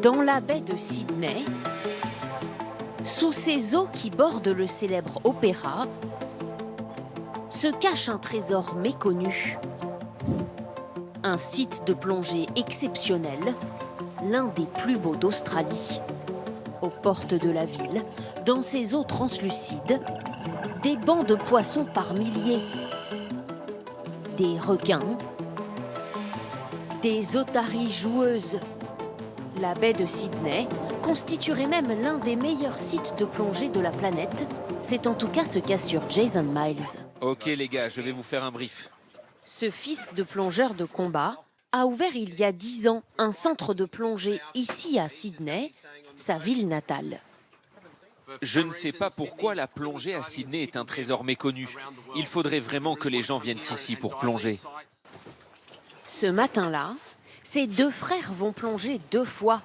Dans la baie de Sydney, sous ces eaux qui bordent le célèbre opéra, se cache un trésor méconnu. Un site de plongée exceptionnel, l'un des plus beaux d'Australie. Aux portes de la ville, dans ces eaux translucides, des bancs de poissons par milliers. Des requins, des otaries joueuses. La baie de Sydney constituerait même l'un des meilleurs sites de plongée de la planète. C'est en tout cas ce qu'assure Jason Miles. Ok les gars, je vais vous faire un brief. Ce fils de plongeur de combat a ouvert il y a 10 ans un centre de plongée ici à Sydney, sa ville natale. Je ne sais pas pourquoi la plongée à Sydney est un trésor méconnu. Il faudrait vraiment que les gens viennent ici pour plonger. Ce matin-là, ces deux frères vont plonger 2 fois.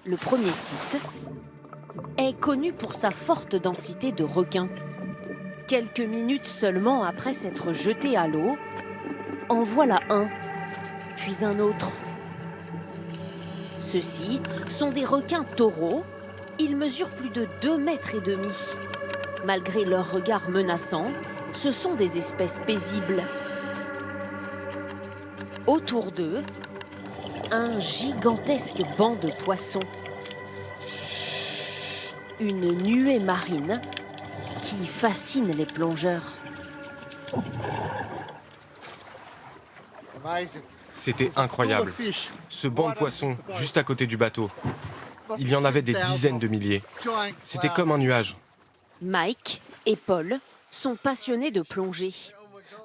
Le premier site est connu pour sa forte densité de requins. Quelques minutes seulement après s'être jeté à l'eau, en voilà un, puis un autre. Ceux-ci sont des requins taureaux. Ils mesurent plus de 2,5 mètres. Malgré leur regard menaçant, ce sont des espèces paisibles. Autour d'eux, un gigantesque banc de poissons. Une nuée marine qui fascine les plongeurs. C'était incroyable. Ce banc de poissons, juste à côté du bateau. Il y en avait des dizaines de milliers. C'était comme un nuage. Mike et Paul sont passionnés de plongée.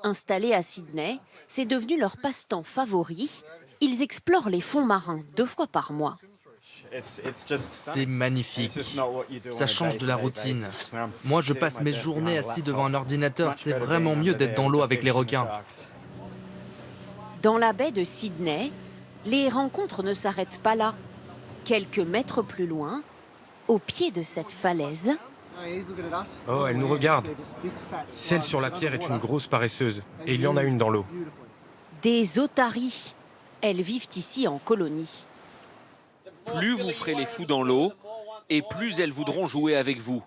Installés à Sydney, c'est devenu leur passe-temps favori. Ils explorent les fonds marins 2 fois par mois. C'est magnifique. Ça change de la routine. Moi, je passe mes journées assis devant un ordinateur. C'est vraiment mieux d'être dans l'eau avec les requins. Dans la baie de Sydney, les rencontres ne s'arrêtent pas là. Quelques mètres plus loin, au pied de cette falaise... Oh, elle nous regarde. Celle sur la pierre est une grosse paresseuse. Et il y en a une dans l'eau. Des otaries. Elles vivent ici en colonie. Plus vous ferez les fous dans l'eau, et plus elles voudront jouer avec vous.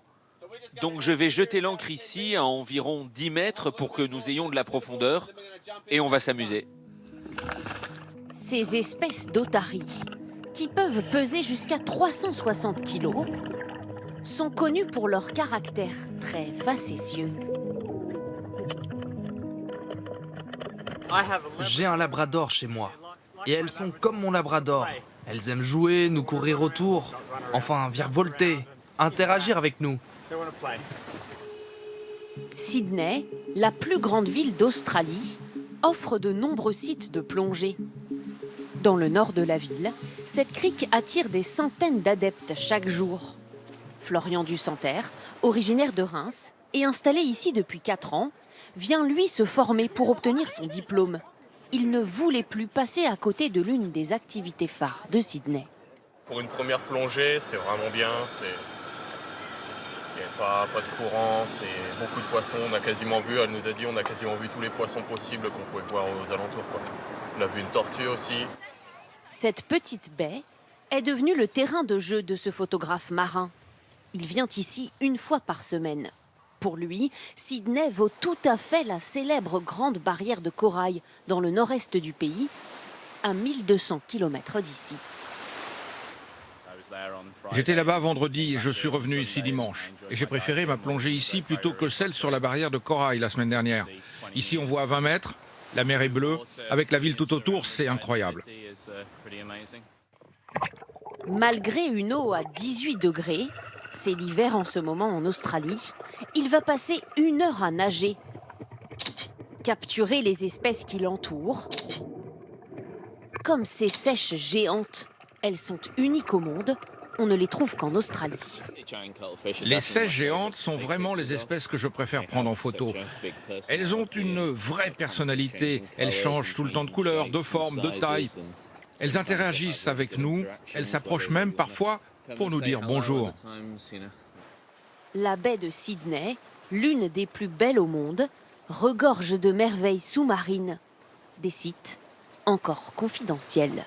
Donc je vais jeter l'ancre ici à environ 10 mètres pour que nous ayons de la profondeur, et on va s'amuser. Ces espèces d'otaries, qui peuvent peser jusqu'à 360 kilos, sont connues pour leur caractère très facétieux. J'ai un labrador chez moi. Et elles sont comme mon labrador. Elles aiment jouer, nous courir autour. Enfin, virevolter, interagir avec nous. Sydney, la plus grande ville d'Australie, offre de nombreux sites de plongée. Dans le nord de la ville, cette crique attire des centaines d'adeptes chaque jour. Florian Dusanterre, originaire de Reims et installé ici depuis 4 ans, vient lui se former pour obtenir son diplôme. Il ne voulait plus passer à côté de l'une des activités phares de Sydney. Pour une première plongée, c'était vraiment bien. Il n'y avait pas de courant, c'est beaucoup de poissons. On a quasiment vu, elle nous a dit, on a quasiment vu tous les poissons possibles qu'on pouvait voir aux alentours, quoi. On a vu une tortue aussi. Cette petite baie est devenue le terrain de jeu de ce photographe marin. Il vient ici 1 fois par semaine. Pour lui, Sydney vaut tout à fait la célèbre grande barrière de corail dans le nord-est du pays, à 1200 km d'ici. J'étais là-bas vendredi et je suis revenu ici dimanche. Et j'ai préféré ma plongée ici plutôt que celle sur la barrière de corail la semaine dernière. Ici, on voit à 20 mètres, la mer est bleue, avec la ville tout autour, c'est incroyable. Malgré une eau à 18 degrés, c'est l'hiver en ce moment en Australie, il va passer 1 heure à nager, capturer les espèces qui l'entourent. Comme ces sèches géantes, elles sont uniques au monde, on ne les trouve qu'en Australie. Les sèches géantes sont vraiment les espèces que je préfère prendre en photo. Elles ont une vraie personnalité, elles changent tout le temps de couleur, de forme, de taille. Elles interagissent avec nous, elles s'approchent même parfois pour nous dire bonjour. La baie de Sydney, l'une des plus belles au monde, regorge de merveilles sous-marines, des sites encore confidentiels.